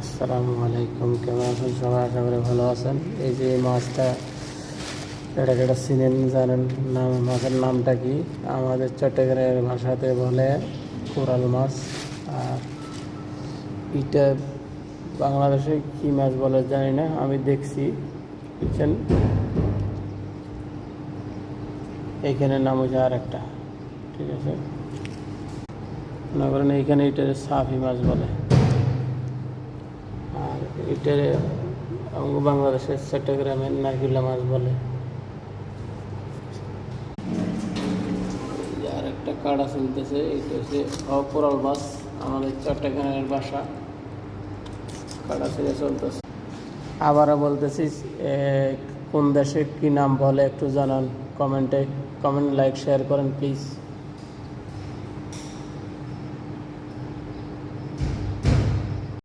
আসসালামু আলাইকুম, কেমন আছেন সবাই? আশা করি ভালো আছেন। এই যে এই মাছটা, এটা চিনেন, জানেন নাম? মাছের নামটা কি? আমাদের চট্টগ্রামের ভাষাতে বলে কোরাল মাছ। আর এটা বাংলাদেশে কি মাছ বলে জানি না, আমি দেখছি, বুঝছেন। এইখানে নাম হচ্ছে আর একটা, ঠিক আছে। মনে করেন এইখানে এটার সাফি মাছ বলে, আর এটার বাংলাদেশের চট্টগ্রামের নারকেলা মাছ বলে। আর একটা কাড়া চলতেছে, এটা হচ্ছে কোরাল মাছ, আমাদের চট্টগ্রামের বাসা। কাড়া ছেড়ে চলতেছে। আবারও বলতেছি, কোন দেশে কি নাম বলে একটু জানান কমেন্টে। কমেন্ট, লাইক, শেয়ার করেন প্লিজ।